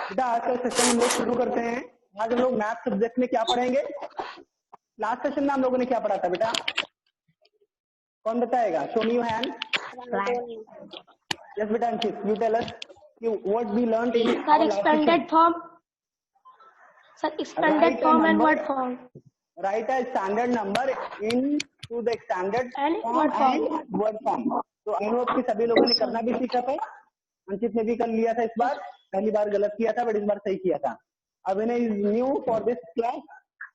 बेटा आज का सेशन हम लोग शुरू करते हैं। आज हम लोग मैथ सब्जेक्ट में क्या पढ़ेंगे? लास्ट सेशन में हम लोगों ने क्या पढ़ा था बेटा? कौन बताएगा? Show me your hand. Yes बेटा Ankit, you tell us what we learned in sir expanded form, sir expanded form and word form. Write a standard number in to the standard form and word form. तो I hope कि सभी लोगों ने करना भी सीखा था। अंकित ने भी कर लिया था इस बार, पहली बार गलत किया था बट इस बार सही किया था। अभिनय is new for this class.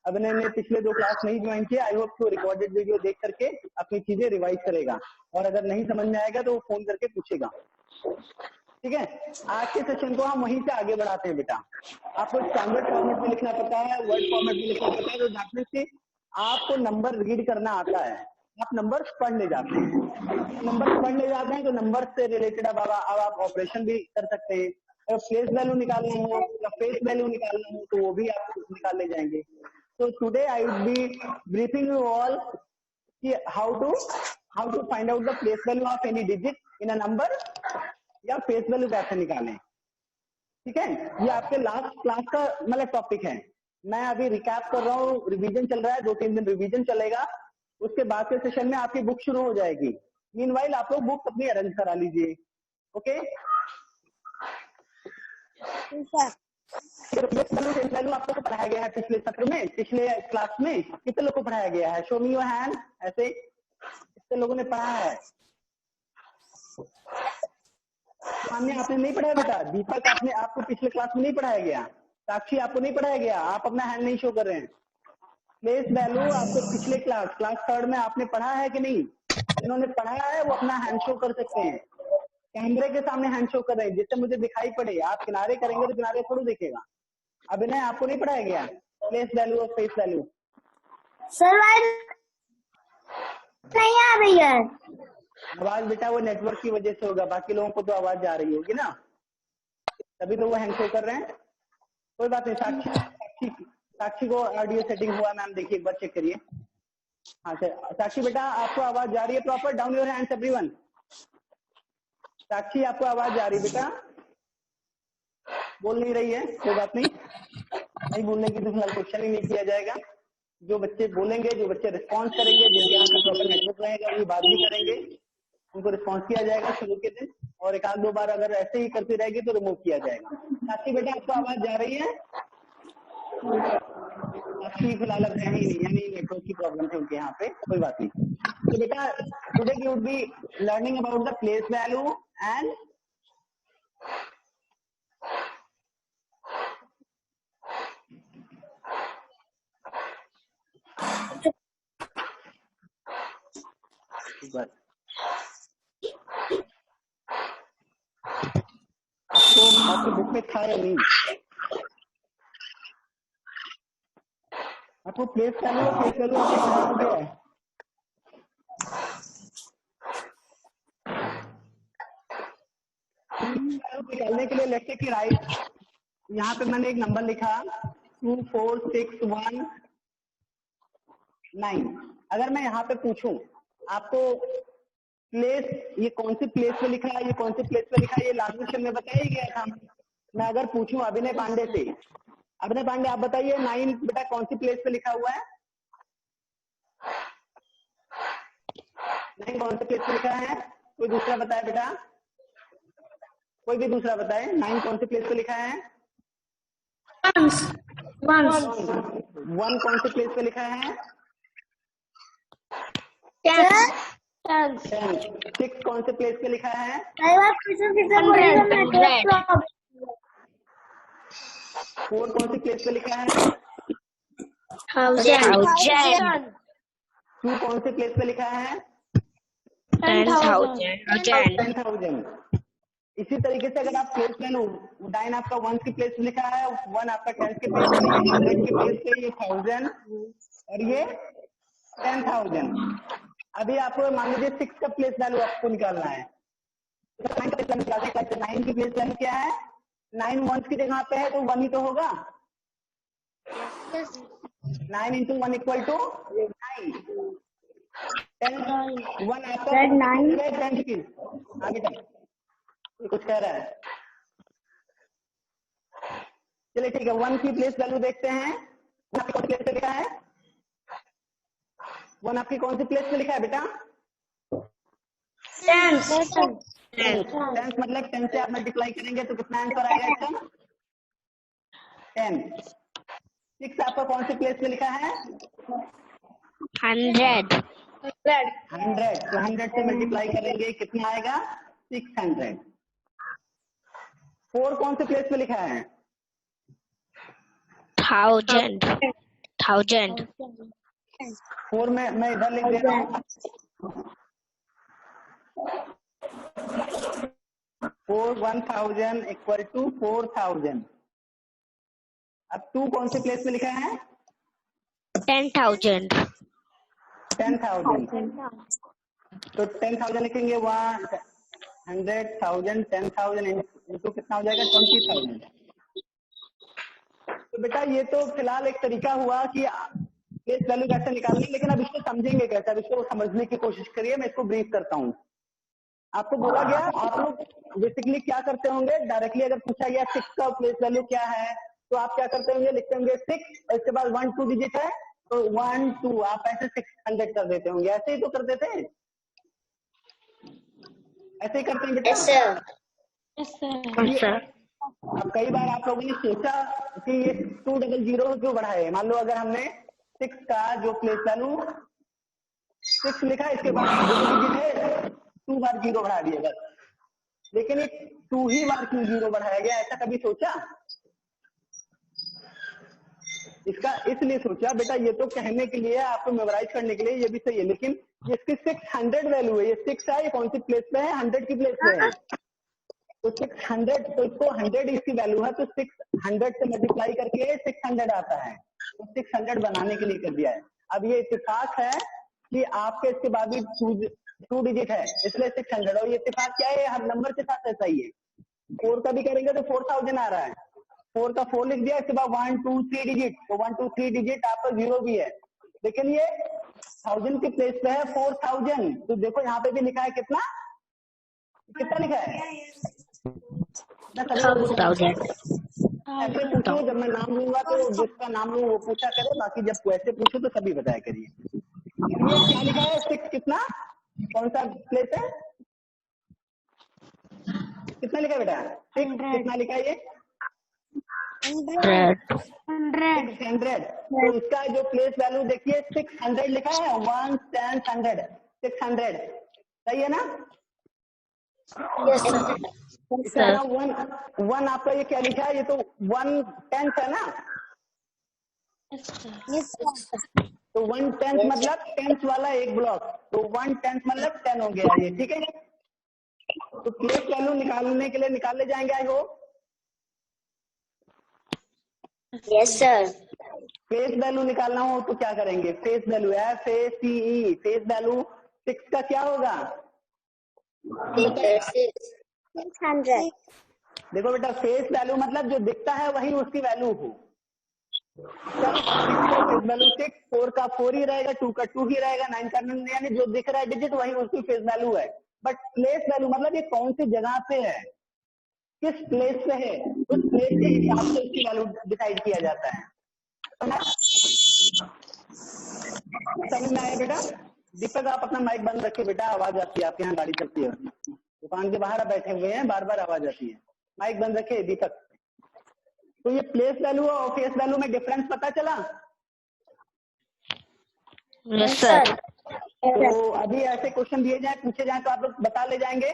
अभिनय ने पिछले 2 क्लास नहीं ज्वाइन किया। आई होप तो रिकॉर्डेड वीडियो देख करके अपनी चीजें रिवाइज करेगा और अगर नहीं समझ में आएगा तो वो फोन करके पूछेगा। ठीक है, आज के सेशन को हम वहीं से आगे बढ़ाते हैं बेटा। आपको स्टैंडर्ड फॉर्मेट में लिखना पता है, वर्ड फॉर्मेट में लिखना पता है, तो दैट मींस कि आपको नंबर रीड करना आता है, आप नंबर पढ़ ले जाते हैं। नंबर पढ़ ले जाते हैं तो नंबर से रिलेटेड अब आप ऑपरेशन भी कर सकते हैं। अगर प्लेस वैल्यू निकालना हो या फेस वैल्यू निकालना हो तो वो भी आप निकाल ले जाएंगे। तो today I would be briefing you all कि how to find out the place value of any digit in a number या फेस वैल्यू कैसे निकालें। ठीक है, ये आपके लास्ट क्लास का मतलब टॉपिक है। मैं अभी रिकैप कर रहा हूँ, रिवीजन चल रहा है, 2-3 दिन रिवीजन चलेगा। उसके बाद के सेशन में आपकी बुक शुरू हो जाएगी। मीनवाइल आप लोग बुक अपनी अरेंज करा लीजिए। ओके वैल्यू आपको तो पढ़ाया गया है पिछले सत्र में, पिछले क्लास में कितने लोगों को पढ़ाया गया है? Show me your hand. ऐसे कितने लोगों ने पढ़ा है? सामने आपने नहीं पढ़ाया बेटा? दीपक आपको पिछले क्लास में नहीं पढ़ाया गया? साक्षी आपको नहीं पढ़ाया गया? आप अपना हैंड नहीं शो कर रहे हैं। प्लेस वैल्यू आपको पिछले क्लास 3 में आपने पढ़ा है कि नहीं? जिन्होंने पढ़ाया है वो अपना हैंड शो कर सकते हैं। कैमरे के सामने हैंड शो कर रहे हैं जिससे मुझे दिखाई पड़े। आप किनारे करेंगे तो किनारे थोड़ा दिखेगा। अभिनय आपको नहीं पढ़ाया गया प्लेस वैल्यू और फेस वैल्यू? सर नहीं आ रही है आवाज बेटा, वो नेटवर्क की वजह से होगा, बाकी लोगों को तो आवाज जा रही होगी ना, तभी तो वो हैंड शो कर रहे हैं। कोई बात नहीं। साक्षी को ऑडियो सेटिंग हुआ मैम, देखिए एक बार चेक करिए। हाँ सर, साक्षी बेटा आपको आवाज जा रही है proper? Down your hands everyone. Sakshi आपको आवाज जा रही बेटा? बोल नहीं रही है? कोई बात नहीं बोलने की तो फिलहाल क्वेश्चन ही नहीं किया जाएगा। जो बच्चे बोलेंगे, जो बच्चे रिस्पॉन्स करेंगे, जिनके यहाँ पे प्रॉपर नेटवर्क रहेगा वही बात भी करेंगे, उनको रिस्पॉन्स किया जाएगा शुरू के दिन। और 1-2 बार अगर ऐसे ही करती रहेगी तो रिमूव किया जाएगा। साक्षी बेटा आपको आवाज जा रही है? साक्षी फिलहाल अब है ही नहीं, यानी नेटवर्क की प्रॉब्लम है उनके यहाँ पे, कोई बात नहीं। तो बेटा today you would be learning about the place value and आपकी बुक में था या नहीं? आपको प्लेस वैल्यू और फेस वैल्यू आपको पढ़ाया गया है? निकालने के लिए लेते कि राइट, यहाँ पे मैंने एक नंबर लिखा 24619। अगर मैं यहाँ पे पूछूं आपको प्लेस, ये कौन सी प्लेस पे लिखा है, ये कौन सी प्लेस पे लिखा है, ये लास्ट क्वेश्चन में बताया ही गया था। मैं अगर पूछूं अभिनय पांडे से, अभिनय पांडे आप बताइए 9 बेटा कौन सी प्लेस पे लिखा हुआ है? 9 कौन सी प्लेस पे लिखा है? कोई दूसरा बताए बेटा, कोई भी दूसरा बताए 9 कौन सी प्लेस पे लिखा है? 1 कौन सी प्लेस पे लिखा है? 10 6 कौन से प्लेस पे लिखा है? 4 कौन सी प्लेस पे लिखा है? 1000 2 कौन से प्लेस पे लिखा है? 10,000 इसी तरीके से अगर आप प्लेस वैल्यू 9 आपका 1 की प्लेस पे लिखा है, 1 आपका 10 के प्लेस पे, 100 के प्लेस पे, ये 1000 और ये 10,000। अभी आपको मान लीजिए 6 का प्लेस वैल्यू आपको निकालना है। 9 का प्लेस वैल्यू 9 की प्लेस वैल्यू क्या है? 9 1 की जगह पे है तो 1 ही तो होगा। 9 into 1 equal to 9। 1 आपका 10 की आगे तक कुछ कह रहा है। चलिए ठीक है, 1 की प्लेस वैल्यू देखते हैं। आपकी कौन सी प्लेस पे लिखा है? 1 आपकी कौन सी प्लेस पे लिखा है बेटा? टेंस। टेंस मतलब 10 से आप मल्टीप्लाई करेंगे तो कितना आंसर आएगा इसका? 10। 6 आपका कौन सी प्लेस पे लिखा है? 100। 100, तो 100 से मल्टीप्लाई करेंगे कितना आएगा? 600। 4 कौन सी प्लेस पे लिखा है? 1000। 4 में मैं इधर लिख दे रहा हूँ, 1000 इक्वल टू 4000। अब 2 कौन से प्लेस में लिखा है? 10,000। 10,000, तो 10,000 लिखेंगे, 100,000 10,000 इंटू कितना हो जाएगा? 20,000। तो बेटा ये तो फिलहाल एक तरीका हुआ कि प्लेस वैल्यू कैसे निकालनी, लेकिन अब इसको समझेंगे कैसे, अब इसको समझने की कोशिश करिए। मैं इसको ब्रीफ करता हूँ। आपको बोला गया, आप लोग बेसिकली क्या करते होंगे, डायरेक्टली अगर पूछा गया 6 का प्लेस वैल्यू क्या है, तो आप क्या करते होंगे, लिखते होंगे 6, इसके बाद 1 2 डिजिट है तो 1 2 आप ऐसे 600 कर देते होंगे। ऐसे ही तो करते थे, ऐसे ही करते हैं बेटा। अब कई बार आप लोगों ने सोचा कि ये 200 क्यों बढ़ाए। मान लो अगर हमने 6 का जो प्लेस वैल्यू 6 लिखा, इसके बाद 2 डिजिट है, 2 बार 0 बढ़ा दिया बस, लेकिन ये 2 ही बार क्यों 0 बढ़ाया गया, ऐसा कभी सोचा? इसका इसलिए सोचा बेटा, ये तो कहने के लिए, आपको मेमोराइज करने के लिए ये भी सही है, लेकिन इसकी 600 वैल्यू है। ये 6 है, ये कौन सी प्लेस पे है? 100 की प्लेस पे है। तो 600, तो इसको 100 इसकी वैल्यू है, तो 600 से मल्टीप्लाई करके 600 आता है, तो 600 बनाने के लिए कर दिया है। अब ये इत्तेफाक है कि आपके इसके बाद भी 2 डिजिट है, इसलिए 600। और ये इत्तेफाक क्या है, हर नंबर के साथ ऐसा ही है। 4 का भी करेंगे तो 4000 आ रहा है, 4 का 4 लिख दिया, इसके बाद 1 2 3 डिजिट, तो 1 2 3 डिजिट आपका 0 भी है, लेकिन ये 1000 की प्लेस पे है 4000। तो देखो यहाँ पे भी लिखा है कितना लिखा है? ऐसे पूछो, जब मैं नाम लूंगा तो जिसका नाम लूँ वो पूछा करे, बाकी जब वैसे पूछो तो सभी बताया करिए। ये क्या लिखा है? 6 कितना, कौन सा प्लेस है? कितना लिखा है बेटा? 6 कितना लिखा है? ये 600। तो इसका जो प्लेस वैल्यू देखिए 600 लिखा है, 1 10 100 600, सही है ना? इसका 1 आपका ये क्या लिखा है? ये तो 1/10 है ना? तो 1/10 मतलब 10 वाला एक ब्लॉक, तो 1/10 मतलब 10 हो गया ये, ठीक है। तो प्लेस वैल्यू निकालने के लिए निकाल ले जाएंगे, I hope. Yes sir. Face value निकालना हो तो क्या करेंगे? फेस वैल्यू है FACE, फेस वैल्यू 6 का क्या होगा? 600। देखो बेटा, फेस वैल्यू मतलब जो दिखता है वही उसकी वैल्यू हो। 6 फेस वैल्यू 6, 4 का 4 ही रहेगा, 2 का 2 ही रहेगा, 9 का 9, यानी जो दिख रहा है डिजिट वही उसकी फेस वैल्यू है। बट प्लेस वैल्यू मतलब ये कौन सी जगह पे है, किस प्लेस पे है, उस प्लेस के हिसाब से उसकी वैल्यू डिसाइड किया जाता है। समझ में आया बेटा? दीपक आप अपना माइक बंद रखिए बेटा, आवाज आती है, आपके यहाँ गाड़ी चलती है, दुकान के बाहर बैठे हुए हैं, बार बार आवाज आती है, माइक बंद रखिए दीपक। तो ये प्लेस वैल्यू और फेस वैल्यू में डिफरेंस पता चला? Yes sir. तो अभी ऐसे क्वेश्चन दिए जाए, पूछे जाए तो आप लोग बता ले जाएंगे?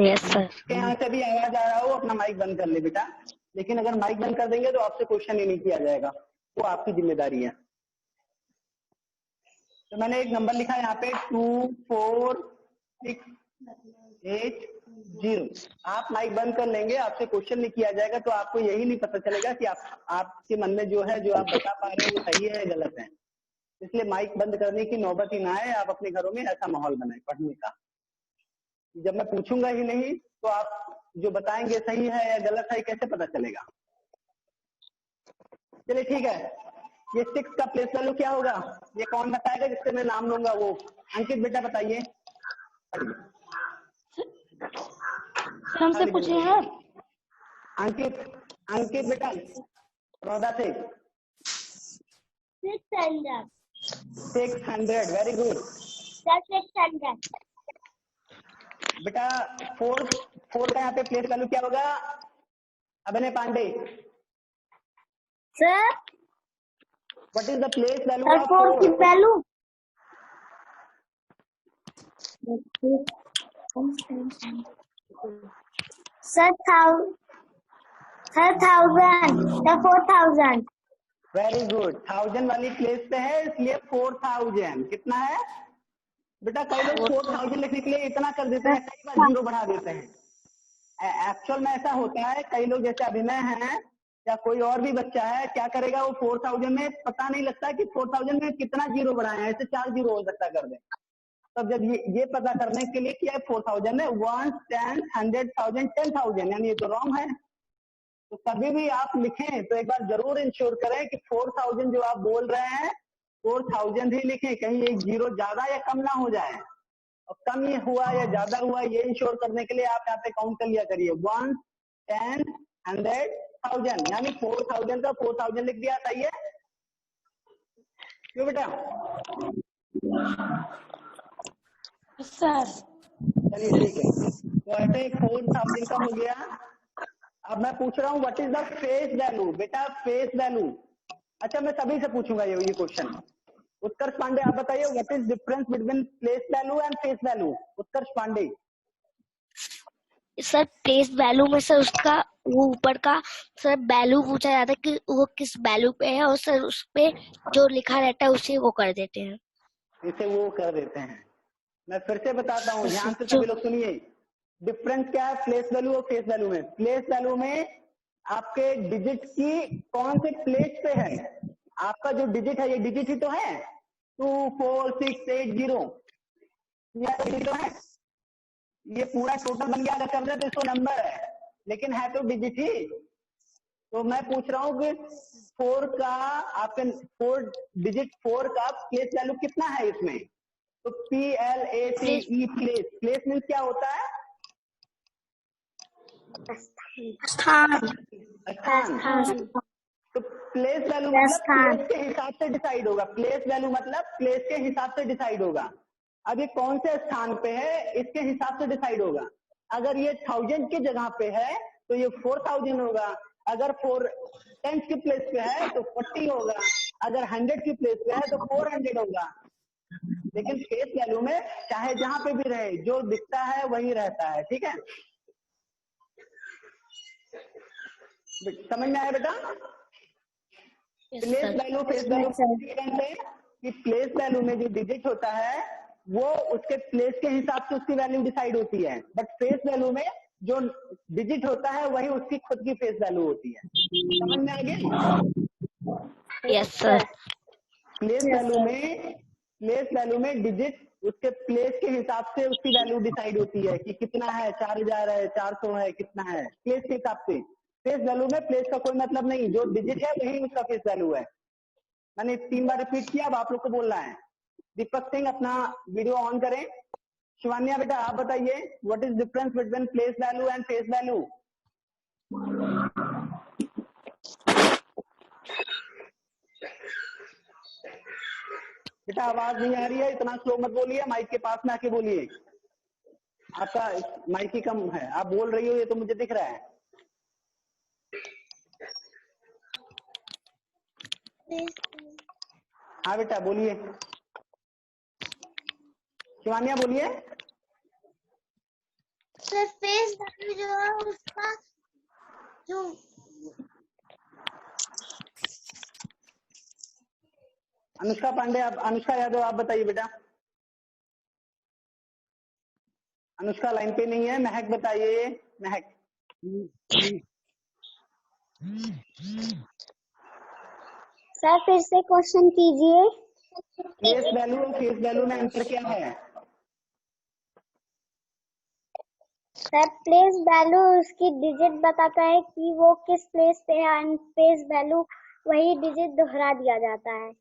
Yes sir. यहाँ से भी आवाज आ रहा हो अपना माइक बंद कर ले बेटा, लेकिन अगर माइक बंद कर देंगे तो आपसे क्वेश्चन ही नहीं किया जाएगा, वो आपकी जिम्मेदारी है। तो मैंने एक नंबर लिखा है यहाँ पे 24680। आप माइक बंद कर लेंगे, आपसे क्वेश्चन नहीं किया जाएगा, तो आपको यही नहीं पता चलेगा कि आपके मन में जो है, जो आप बता पा रहे हैं वो सही है या गलत है। इसलिए माइक बंद करने की नौबत ही ना आए, आप अपने घरों में ऐसा माहौल बनाए पढ़ने का। जब मैं पूछूंगा ही नहीं तो आप जो बताएंगे सही है या गलत है कैसे पता चलेगा? चलिए ठीक है, ये 6 का प्लेस वैल्यू क्या होगा? ये कौन बताएगा जिससे मैं नाम लूंगा वो? अंकित बेटा बताइए। हमसे पूछे हैं। अंकित बेटा रौदा से 600 वेरी गुड। 600 बेटा 4 का यहाँ पे प्लेस वैल्यू क्या होगा? Abhinay Pandey sir, what is the place value of 4 की 4? Value sir 4000। Very good. 1000 वाली प्लेस पे है इसलिए 4000। कितना है बेटा? कई लोग 4000 लिखने के लिए इतना कर देते हैं, कई बार जीरो बढ़ा देते हैं। एक्चुअल में ऐसा होता है, कई लोग जैसे अभिनय है या कोई और भी बच्चा है, क्या करेगा वो 4000 में पता नहीं लगता कि 4000 में कितना जीरो बढ़ाए हैं, ऐसे 4 जीरो हो सकता कर दे। तब जब ये पता करने के लिए किया 4000 में 1, 10, 100,000, 10,000 यानी ये तो रॉन्ग है। तो कभी भी आप लिखें तो एक बार जरूर इंश्योर करें कि 4000 जो आप बोल रहे हैं 4000 ही लिखें, कहीं एक जीरो ज्यादा या कम ना हो जाए। और कम ये हुआ या ज्यादा हुआ ये इंश्योर करने के लिए आप यहाँ पे काउंट कर लिया करिए 1, 10, 100,000 यानी 4000 का 4000 लिख दिया। सही है क्यों बेटा? सर चलिए ठीक है। तो ऐसे 4000 का हो गया। अब मैं पूछ रहा हूँ what is the face value? बेटा फेस वैल्यू, अच्छा मैं सभी से पूछूंगा ये क्वेश्चन। उत्कर्ष पांडे आप बताइए what is difference between place value and face value? Utkarsh Pandey. Sir place value में सर उसका वो ऊपर का सर वैल्यू पूछा जाता है कि वो किस वैल्यू पे है, और सर उस पे जो लिखा रहता है उसे वो कर देते हैं। इसे वो कर देते हैं। मैं फिर से बताता हूँ, ध्यान से सभी लोग सुनिए। डिफरेंस क्या है प्लेस वैल्यू और फेस वैल्यू में? प्लेस वैल्यू में आपके डिजिट की कौन से प्लेस पे है। आपका जो डिजिट है ये डिजिट ही तो है, 2, 4, 6, 8, 0 तो है। ये पूरा टोटल बन गया अगर कर दे तो इसको नंबर है, लेकिन है तो डिजिट ही। तो मैं पूछ रहा हूँ कि 4 का आपके 4 डिजिट 4 का प्लेस वैल्यू कितना है इसमें? तो PLACE प्लेस मीन्स क्या होता है? स्थान। तो प्लेस वैल्यू मतलब प्लेस के हिसाब से डिसाइड होगा। प्लेस वैल्यू मतलब प्लेस के हिसाब से डिसाइड होगा। अब ये कौन से स्थान पे है इसके हिसाब से डिसाइड होगा। अगर ये 1000 की जगह पे है तो ये 4000 होगा। अगर 10 की प्लेस पे है तो 40 होगा। अगर 100 की प्लेस पे है तो 400 होगा। लेकिन फेस वैल्यू में चाहे जहां पे भी रहे जो दिखता है वही रहता है। ठीक है, समझ में आया बेटा? Place value face value difference है कि प्लेस वैल्यू में जो डिजिट होता है वो उसके प्लेस के हिसाब से उसकी वैल्यू डिसाइड होती है, बट फेस वैल्यू में जो डिजिट होता है वही उसकी खुद की फेस वैल्यू होती है। समझ में आ गया? Yes sir. प्लेस वैल्यू में डिजिट उसके प्लेस के हिसाब से उसकी वैल्यू डिसाइड होती है कि कितना है, 4000 है, 400 है, कितना है, प्लेस के हिसाब से। फेस वैल्यू में प्लेस का कोई मतलब नहीं, जो डिजिट है वही उसका फेस वैल्यू है। मैंने 3 बार रिपीट किया, अब आप लोग को बोलना है। दीपक सिंह अपना वीडियो ऑन करें। शिवान्या बेटा आप बताइए what is difference between place value and face value? बेटा आवाज नहीं आ रही है, इतना स्लो मत बोलिए, माइक के पास में आके बोलिए। आपका माइक ही कम है, आप बोल रही हो ये तो मुझे दिख रहा है। हाँ बेटा बोलिए, शिवान्या बोलिए। सर फेस वैल्यू जो है उसका जो अनुष्का पांडे अनुष्का यादव आप बताइए बेटा। अनुष्का लाइन पे नहीं है। महक बताइए, महक। सर फिर से क्वेश्चन कीजिए। प्लेस वैल्यू और फेस वैल्यू में अंतर क्या है? सर प्लेस वैल्यू उसकी डिजिट बताता है कि वो किस प्लेस पे है, एंड फेस वैल्यू वही डिजिट दोहरा दिया जाता है।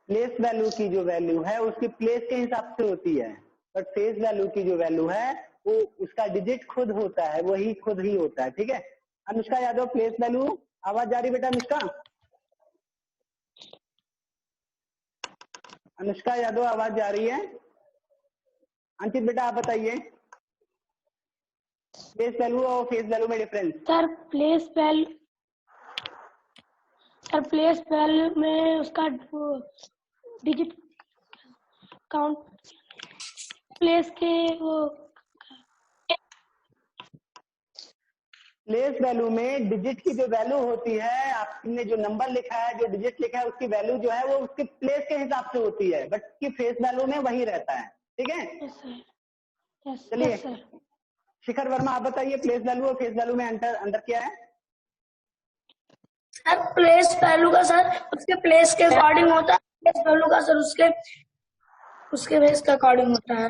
प्लेस वैल्यू की जो वैल्यू है उसकी प्लेस के हिसाब से होती है, बट फेस वैल्यू की जो वैल्यू है वो उसका डिजिट खुद होता है, वही खुद ही होता है। ठीक है, अनुष्का यादव प्लेस वैल्यू, आवाज जा रही बेटा अनुष्का? अनुष्का यादव आवाज जा रही है? अंकित बेटा आप बताइए प्लेस वैल्यू और फेस वैल्यू में डिफरेंस। सर प्लेस वैल्यू में उसका डिजिट काउंट, प्लेस के वो प्लेस वैल्यू में डिजिट की जो वैल्यू होती है, आपने जो नंबर लिखा है, जो डिजिट लिखा है, उसकी वैल्यू जो है वो उसके प्लेस के हिसाब से होती है, बट की फेस वैल्यू में वही रहता है। ठीक है, चलिए शिखर वर्मा आप बताइए प्लेस वैल्यू और फेस वैल्यू में अंतर क्या है? सर प्लेस वैल्यू का सर उसके प्लेस के अकॉर्डिंग होता है, प्लेस वैल्यू का सर उसके बेस के अकॉर्डिंग होता है।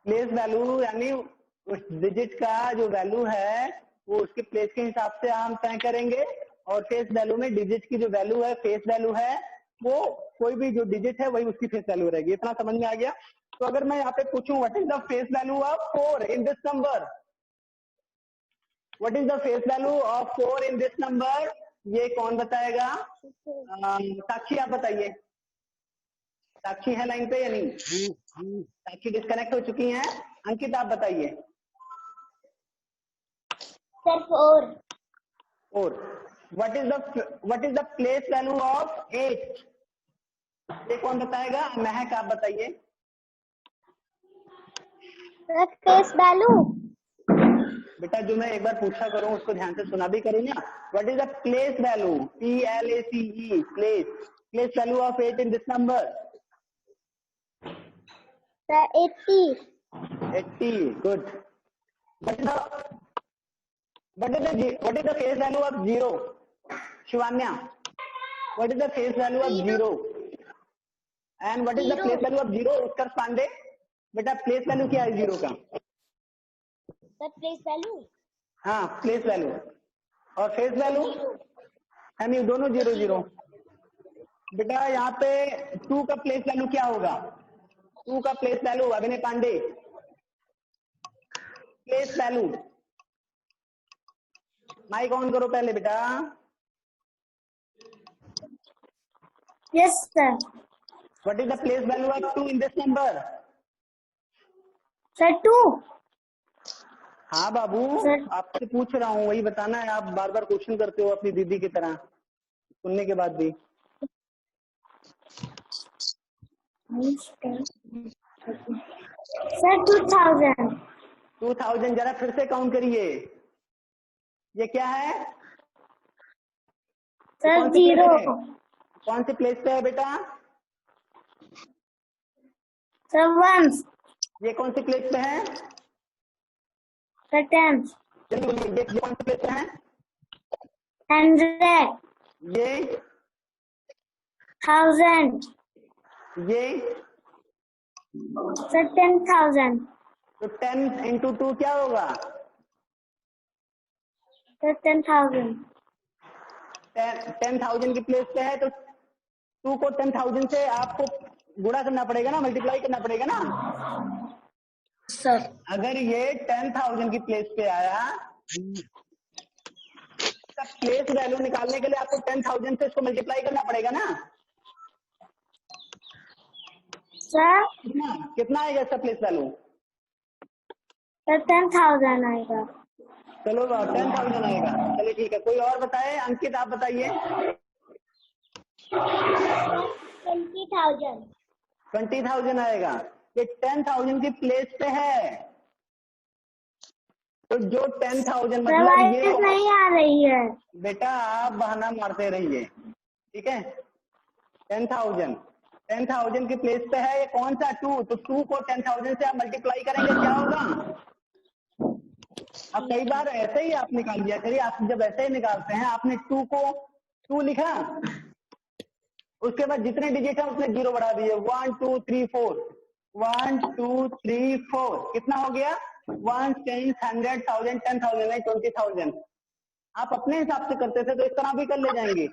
प्लेस वैल्यू यानी उस डिजिट का जो वैल्यू है वो उसके प्लेस के हिसाब से हम तय करेंगे, और फेस वैल्यू में डिजिट की जो वैल्यू है, फेस वैल्यू है, वो कोई भी जो डिजिट है वही उसकी फेस वैल्यू रहेगी। इतना समझ में आ गया? तो अगर मैं यहाँ पे पूछूं what is the face value of 4 in this number, what is the face value of 4 in this number, ये कौन बताएगा? साक्षी आप बताइए। साक्षी है लाइन पे या नहीं? साक्षी डिस्कनेक्ट हो चुकी हैं। अंकित आप बताइए। सर 4। और what is the place value of 8, ये कौन बताएगा? महक आप बताइए। सर प्लेस वैल्यू, बेटा जो मैं एक बार पूछा करूं उसको ध्यान से सुना भी करो ना। What is the place value, PLACE, place value of 8 in this number? Sir 80। Good. What is the face value of 0? Shivanya, what is the face value of 0? And what is the place value of 0? उत्कर्ष पांडे बेटा place value क्या है 0 का? Sir place value, हाँ place value, और face value यानी दोनों 0 0। बेटा यहाँ पे 2 का प्लेस वैल्यू क्या होगा? 2 का place value Abhinay Pandey, place value, mike on करो पहले बेटा। Yes sir. What is the place value of 2 in this number? Sir 2। हाँ बाबू आपसे पूछ रहा हूँ, वही बताना है। आप बार बार क्वेश्चन करते हो अपनी दीदी की तरह, सुनने के बाद भी। सर 2000। 2000 जरा फिर से काउंट करिए, ये क्या है? सर 0। कौन से प्लेस पे है बेटा? सर 1। ये कौन से प्लेस पे है? सर 10। ये कौन से प्लेस पे है? 100। ये 1000। ये सर 10,000। तो 10 into 2 क्या होगा? सर 10,000। 10,000 की प्लेस पे है तो 2 को 10,000 से आपको गुणा करना पड़ेगा ना, मल्टीप्लाई करना पड़ेगा ना सर। अगर ये 10,000 की प्लेस पे आया तब प्लेस वैल्यू निकालने के लिए आपको 10,000 से इसको मल्टीप्लाई करना पड़ेगा ना। सर कितना आएगा इसका प्लेस वैल्यू? सर 10,000 आएगा। चलो 10,000 आएगा। चलिए ठीक है, कोई और बताए? अंकित आप बताइए। 20,000। 20,000 आएगा। ये 10,000 की प्लेस पे है, तो जो 10,000 मतलब ये नहीं आ रही है बेटा, आप बहाना मारते रहिए, ठीक है। 10,000 की प्लेस पे है, ये कौन सा 2, तो 2 को 10,000 से आप मल्टीप्लाई करेंगे, क्या होगा? अब कई बार ऐसे ही आप निकाल लिया करिए। आप जब ऐसे ही निकालते हैं, आपने 2 को 2 लिखा, उसके बाद जितने डिजिट है उसने 0 बढ़ा दिए, 1 2 3 4, 1 2 3 4, कितना हो गया? 1 10 100 1000 10,000 नहीं 20,000। आप अपने हिसाब से करते थे तो इस तरह भी कर ले जाएंगे,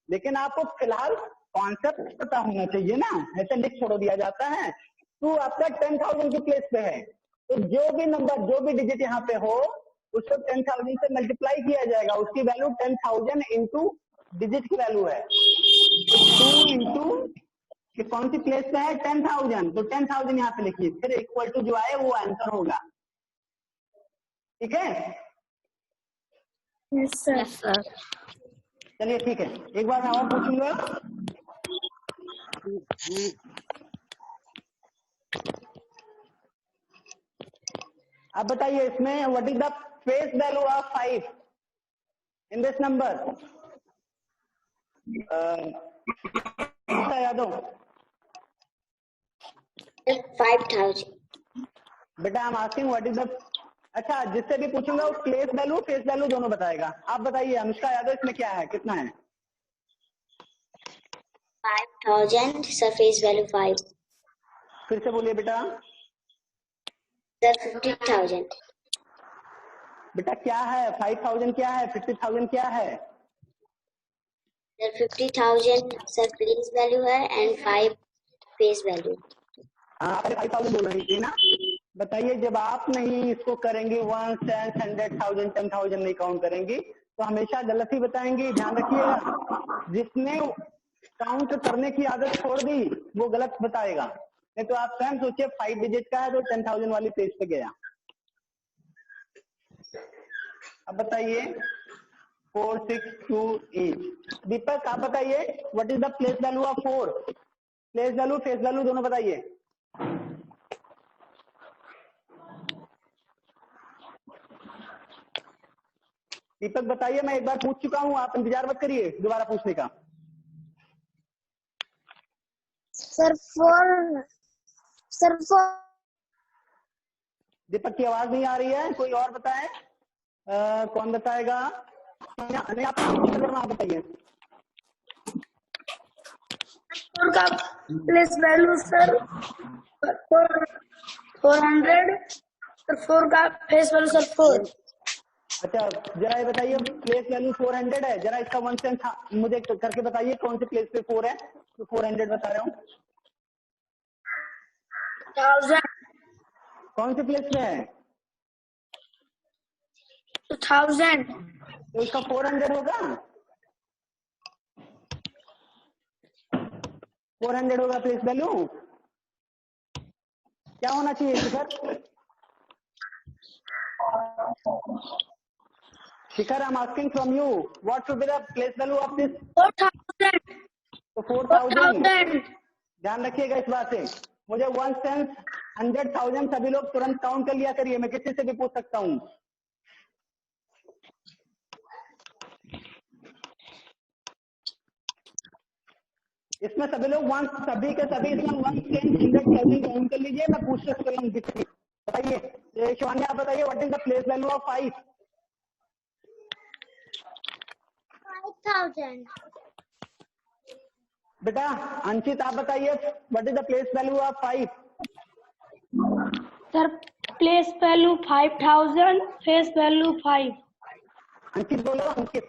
लेकिन आपको फिलहाल कॉन्सेप्ट पता होना चाहिए ना, ऐसे लिख छोड़ दिया जाता है। तो आपका 10,000 की प्लेस पे है, तो तो जो भी नंबर, जो भी डिजिट यहाँ पे हो उसको 10,000 से मल्टीप्लाई किया जाएगा। उसकी वैल्यू 10,000 इंटू डिजिट की वैल्यू है 2 इंटू कौन सी प्लेस पे है 10,000, तो 10,000 यहाँ पे लिखिए, फिर इक्वल टू जो आए वो आंसर होगा। ठीक है? Yes sir. चलिए ठीक है, एक बार और पूछूंगा। अब बताइए इसमें what is the face value of 5 in this number? Yadav 5,000. बेटा आई am asking what is the, अच्छा जिससे भी पूछूंगा वो प्लेस वैल्यू फेस वैल्यू दोनों बताएगा। आप बताइए अनुष्का यादव इसमें क्या है, कितना है? 5,000. Surface value 5. फिर से बोलिए बेटा। Sir, 50,000. बेटा क्या है 5,000 क्या है 50,000 क्या है? Sir, 50,000 sir place value है and 5 face value. हाँ 5,000 बोल रही थी ना। बताइए जब आप नहीं इसको करेंगे 1, 10, 100,000, 10,000 नहीं काउंट करेंगी तो हमेशा गलत ही बताएंगी, ध्यान रखिएगा। जिसने काउंट करने की आदत छोड़ दी वो गलत बताएगा। नहीं तो आप स्वयं सोचिए 5 डिजिट का है तो 10,000 वाली पेज पे गया। अब बताइए 4, 6, 2, 8। दीपक आप बताइए what is the place value of 4? Place value face value दोनों बताइए। दीपक बताइए, मैं एक बार पूछ चुका हूं, आप इंतजार मत करिए दोबारा पूछने का। Sir, 4. दीपक की आवाज नहीं आ रही है, कोई और बताए? कौन बताएगा? नहीं आप बताइए। 4 का प्लेस वैल्यू सर 400, सर 4 का फेस वैल्यू सर 4। अच्छा जरा ये बताइए प्लेस वैल्यू 400 है, जरा इसका 1 सेंस मुझे करके बताइए कौन से प्लेस पे 4 है तो 400 बता रहा हूँ। 1000, कौन से प्लेस पे है? 2000, तो इसका 400 होगा, 400 होगा प्लेस वैल्यू। क्या होना चाहिए Shikhar? Shikhar I am asking from you what should be the place value of this? 4000, तो 4,000। 4000। ध्यान रखिएगा इस बात से, मुझे 1 सेंस 100,000 सभी लोग तुरंत काउंट कर लिया करिए, मैं किसी से भी पूछ सकता हूँ। इसमें सभी लोग सभी के सभी इसमें 1 सेंस 100,000 काउंट कर लीजिए, मैं पूछ सकता हूँ किसी। बताइए शिवानी आप बताइए what is the place value of 5? 5,000. बेटा अंशित आप बताइए what is the place value of 5? Sir place value 5,000, face value 5। Ankit बोलो अंकित।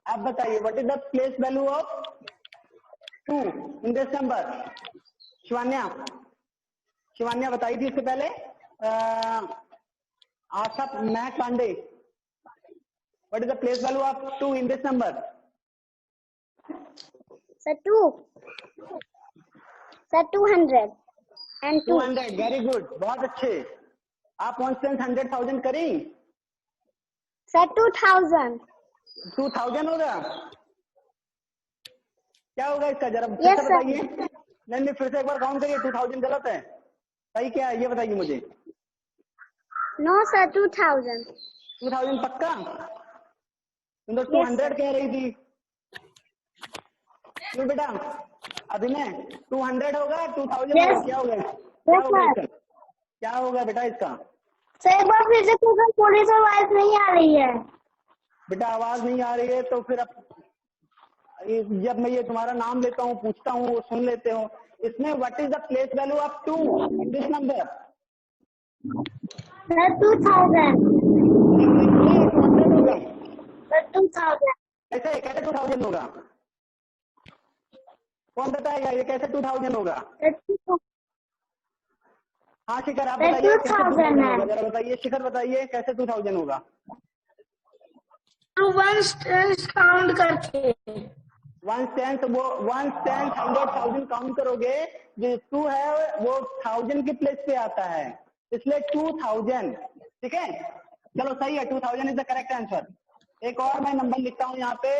आप बताइए what is the place value of 2 in this number? Shivanya बताई थी इससे पहले आशा मैं Pandey what is the place value of 2 in this number? Sir, 2. Sir, 200 and 2. 200 very good, बहुत अच्छे। आप 1 सेंस 100,000 करी? Sir, 2,000. 2,000 होगा, क्या होगा इसका जरा फिर Yes, से sir. बताइए। नहीं फिर से एक बार काउंट करिए, 2,000 गलत है, सही क्या है ये बताइए मुझे। No, sir, 2,000. 2,000 पक्का? तुम तो 200 कह रही थी। क्यों बेटा अभिनय 200 होगा 2,000 Yes. होगा, क्या होगा Yes, sir. क्या होगा बेटा इसका? सर एक बार फिर से पूछो, थोड़ी सी आवाज नहीं आ रही है। बेटा आवाज नहीं आ रही है तो फिर अब जब मैं ये तुम्हारा नाम लेता हूँ पूछता हूँ वो सुन लेते हो। इसमें what is the place value of 2 in this number? Sir 2000 होगा सर 2000 कैसे कैसे 2000 होगा? कौन बताएगा ये कैसे 2000 होगा? हाँ शिखर आप सर बताइए 2000 है। होगा, जरा बताइए शिखर बताइए कैसे 2000 होगा? टू वंस टेंस काउंट करके 1 10 वो 1 10 100 1000 काउंट करोगे, जो 2 है वो 1000 की प्लेस पे आता है, इसलिए 2000। ठीक है, चलो सही है, 2000 इज द करेक्ट आंसर। एक और मैं नंबर लिखता हूँ यहाँ पे,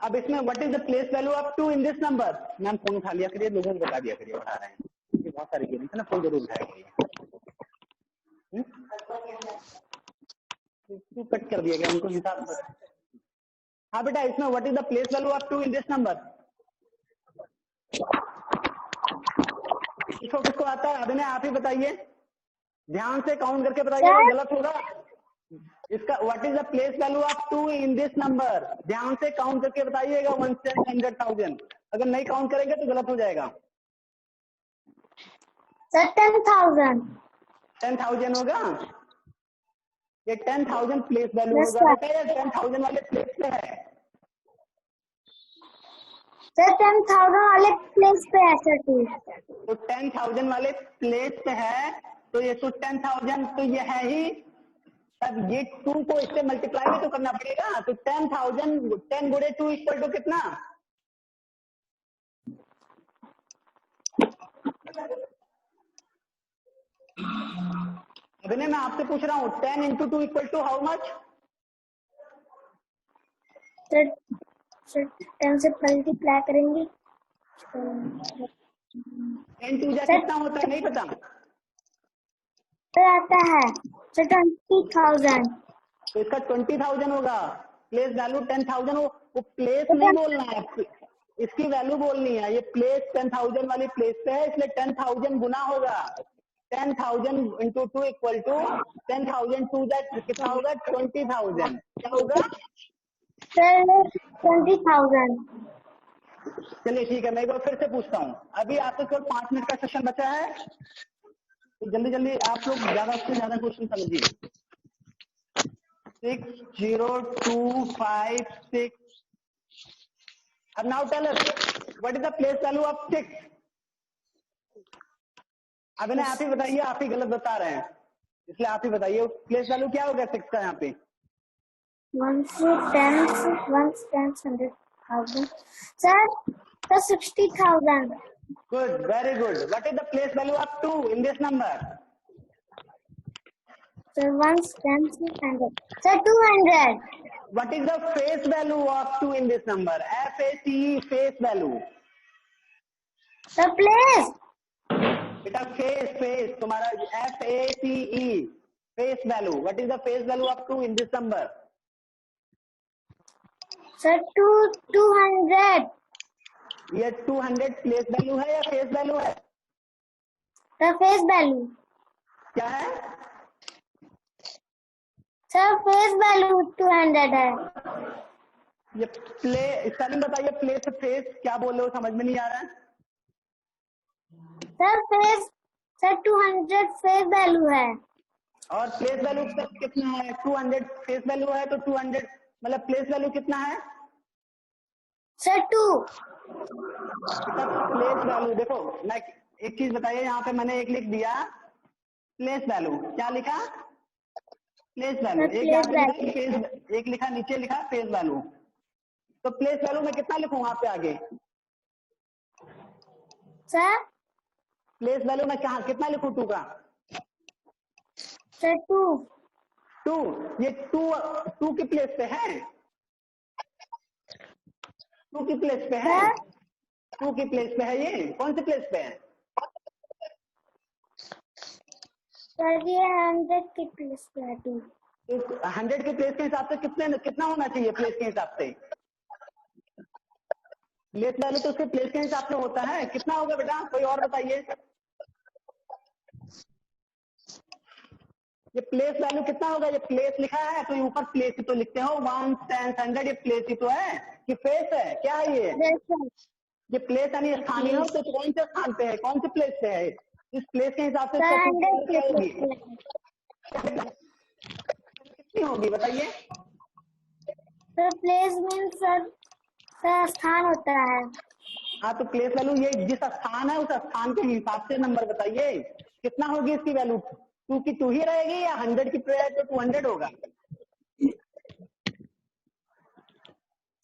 अब इसमें what is the place value of 2 in this number? Ma'am phone उठा लिया करिए, लोगों को बता दिया करिए, बता रहे हैं ये बहुत सारी गेम है ना, फोन जरूर उठाया करिए। कट कर दिया गया उनको हिसाब। हाँ बेटा, इसमें what is the place value of 2 in this number? इसको किसको आता है? अभिनय आप ही बताइए, ध्यान से काउंट करके बताइए, अगर गलत होगा इसका। What is the place value of 2 in this number? ध्यान से काउंट करके बताइएगा 1 10 100,000। अगर नहीं काउंट करेंगे तो गलत हो जाएगा। सर 10,000 10,000 होगा? ये 10,000 प्लेस वैल्यू Yes, होगा sir. बेटा, ये 10,000 वाले प्लेस पे है। सर 10,000 वाले प्लेस पे है सर 2। तो 10,000 वाले प्लेस पे है, तो ये तो 10,000 तो ये है ही, तब ये 2 को इससे मल्टीप्लाई भी तो करना पड़ेगा। तो 10,000 10 गुणे 2 इक्वल टू कितना? अभिनय मैं आपसे पूछ रहा हूँ 10 into 2 equal to how much? Sir 10 से मल्टीप्लाई करेंगे 10 टू जा कितना होता है नहीं पता? सर आता है सर 20,000। तो इसका 20,000 होगा। प्लेस वैल्यू 10,000, वो प्लेस नहीं बोलना है, इसकी वैल्यू बोलनी है। ये प्लेस 10,000 वाली प्लेस पे है, इसलिए 10,000 गुना होगा। 10,000 into 2 equal to 10,000 to that कितना होगा? 20,000। क्या होगा? सर 20,000। चलिए ठीक है, मैं एक बार फिर से पूछता हूँ। अभी आपको केवल 5 मिनट का सेशन बचा है, तो जल्दी जल्दी आप लोग ज्यादा से ज्यादा क्वेश्चन समझिए। 60256। अब now tell us what is the place value of 6? अब इन्हें आप ही बताइए, आप ही गलत बता रहे हैं, इसलिए आप ही बताइए प्लेस वैल्यू क्या होगा 6 का यहाँ पे? 1 से 10 100,000 sir 60,000। Good, very good. What is the place value of 2 in this number? Sir 1 10 से 100 sir 200। What is the face value of 2 in this number? FACE, face value. Sir place बेटा face तुम्हारा FACE, face value. What is the face value of 2 in this number? Sir 200 ये 200 place value है या face value है? Sir face value. क्या है? Sir face value 200 है। ये स्पेलिंग बताइए, प्लेस फेस क्या बोल रहे हो, समझ में नहीं आ रहा है। सर 200 फेस वैल्यू है और प्लेस वैल्यू कितना है? 200 फेस वैल्यू है, तो 200 मतलब प्लेस वैल्यू कितना है? सर 2। प्लेस वैल्यू देखो, मैं एक चीज बताइए, यहाँ पे मैंने एक लिख दिया प्लेस वैल्यू। क्या लिखा? Place value. एक यहाँ पे लिखा फेस, एक लिखा नीचे लिखा फेस वैल्यू। तो प्लेस वैल्यू में कितना लिखूं वहां पे आगे? सर प्लेस वैल्यू में कहा कितना लिखूं? 2 का? सर 2। ये 2 की प्लेस पे है, 2 की प्लेस पे है, 2 की प्लेस पे है। ये कौन सी प्लेस पे है? सर ये 100 की प्लेस पे है 2। 100 के प्लेस के हिसाब से कितना होना चाहिए? प्लेस के हिसाब से प्लेस वैल्यू तो उसके प्लेस के हिसाब से होता है। कितना होगा बेटा, कोई और बताइए। ये प्लेस वैल्यू कितना होगा? ये प्लेस लिखा है तो ऊपर प्लेस ही तो लिखते हो, 1, 10, 100, ये प्लेस ही तो है कि फेस है? क्या है ये प्लेस यानी स्थानीय हो तो कौन से स्थान पे है, कौन से प्लेस पे है? इस प्लेस के हिसाब से इसका क्या होगी, कितनी होगी बताइए। सर प्लेस मीन्स सर स्थान होता है। हाँ तो प्लेस वैल्यू ये जिस स्थान है उस स्थान के हिसाब से नंबर बताइए, कितना होगी इसकी वैल्यू? 2 की 2 ही रहेगी या 100 की तो 200 होगा?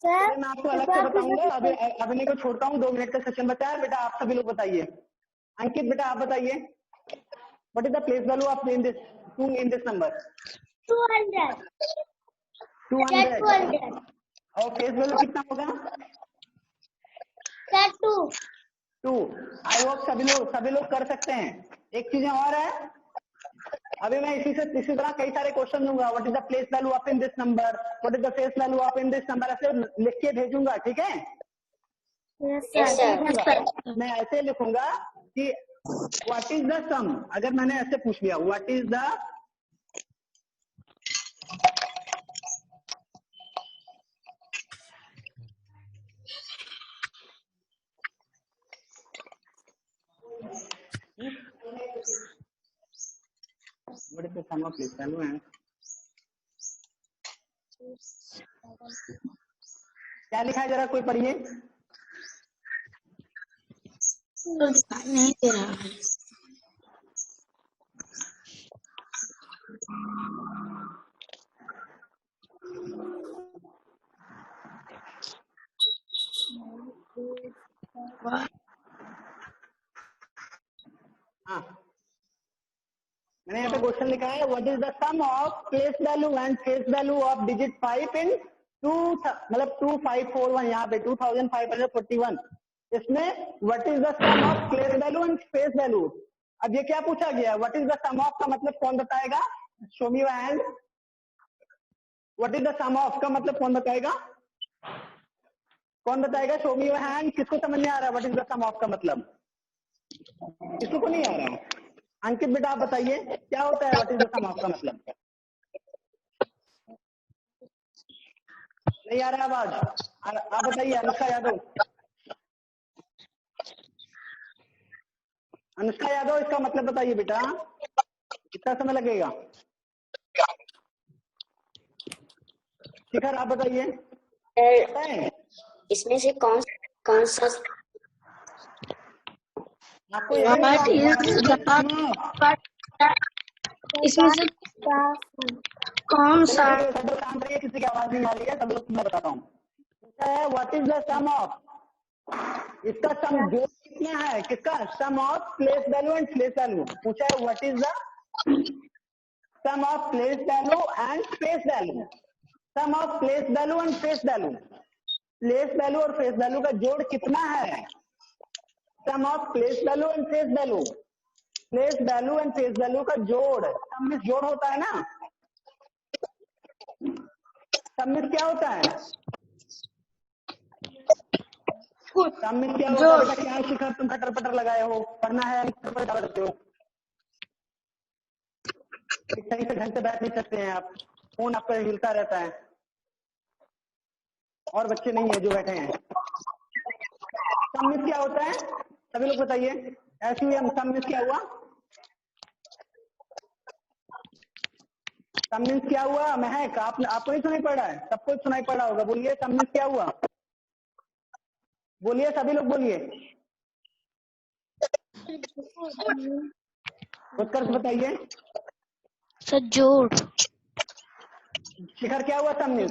सर मैं आपको अलग से बताऊंगा, अभी को छोड़ता हूँ, 2 मिनट का सेशन बचा है। बेटा आप सभी लोग बताइए। अंकित बेटा आप बताइए, what is the place value of in this number? 200 और फेस वैल्यू कितना होगा? सर 2। आई होप सभी लोग कर सकते हैं। एक चीजें और है, अभी मैं इसी तरह कई सारे क्वेश्चन दूंगा। What is the place value of in this number, what is the face value of in this number, ऐसे लिख के भेजूंगा, ठीक है? मैं ऐसे लिखूंगा कि व्हाट इज द सम, अगर मैंने ऐसे पूछ लिया what is the what is the sum of place value and क्या लिखा है जरा कोई पढ़िए। नहीं दे रहा है। हाँ मैंने यहाँ पे क्वेश्चन लिखा है, what is the sum of place value and face value of digit 5 in 2 मतलब 2541, यहाँ पे 2541, इसमें what is the sum of place value and face value. अब ये क्या पूछा गया? What is the sum of का मतलब कौन बताएगा? Show me your hand. What is the sum of का मतलब कौन बताएगा? कौन बताएगा? Show me your hand. किसको समझ में आ रहा है what is the sum of का मतलब? किसी को नहीं आ रहा? अंकित बेटा आप बताइए क्या होता है what is the sum of का मतलब? नहीं आ रहा आवाज? आप बताइए। अनुष्का यादव, अनुष्का यादव इसका मतलब बताइए बेटा, कितना समय लगेगा? शिखर आप बताइए। इसमें से कौन सा आपको इसमें से कौन सा काम करिए, किसी की आवाज नहीं आ रही है, सब लोग मैं बताता हूँ। What is the sum of, इसका सम जो कितना है, किसका? Sum of place value and face value पूछा है। What is the sum of place value and face value, sum of place value and face value, place value और face value का जोड़ कितना है? Sum of place value and face value, place value and face value का जोड़, सम में जोड़ होता है ना? सम में क्या होता है? सम में क्या होता है? क्या शिखर तुम कटर पटर लगाए हो, पढ़ना है करते हो, सही से ढंग से बैठ नहीं सकते हैं आप, फोन आपका हिलता रहता है, और बच्चे नहीं है जो बैठे हैं। सम में क्या होता है सभी लोग बताइए? SUM सम में क्या हुआ? सम में क्या हुआ? महक आपको नहीं सुनाई पड़ रहा है? सबको सुनाई पड़ रहा होगा, बोलिए सम में क्या हुआ? बोलिए सभी लोग बोलिए, उत्कर्ष बताइए। सर जोड़। शिखर क्या हुआ? सम में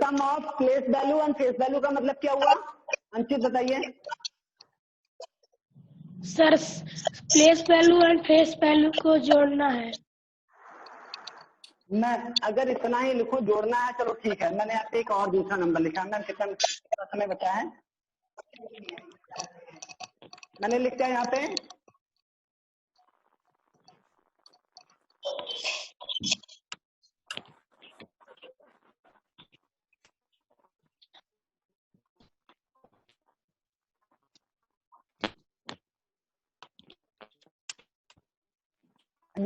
sum of place value and face value का मतलब क्या हुआ? अंकित बताइए। Sir place value and face value को जोड़ना है। मैं अगर इतना ही लिखूं जोड़ना है, चलो ठीक है। मैंने यहाँ पे एक और दूसरा नंबर लिखा, मैं कितना समय बचा है, मैंने लिखा है यहाँ पे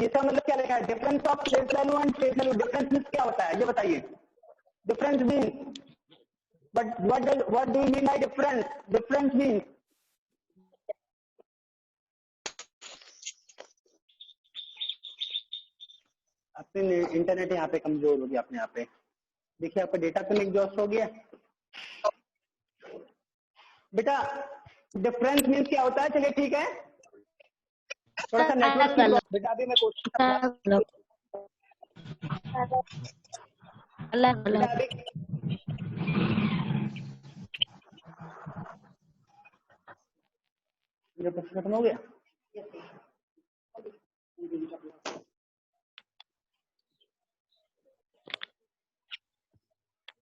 ये सब मतलब क्या लिखा है? Difference of place value and face value. Difference means क्या होता है ये बताइए? Difference means but what do you mean by difference? Difference means अपने इंटरनेट यहाँ पे कमजोर हो गया अपने यहाँ पे। देखिए आपका डेटा तो एग्जॉस्ट हो गया बेटा। डिफरेंस मीन्स क्या होता है? चलिए ठीक है, थोड़ा सा नेटवर्क की बेटा अभी मैं कोशिश अलग बेटा अलग अभी मेरा प्रश्न खत्म हो गया।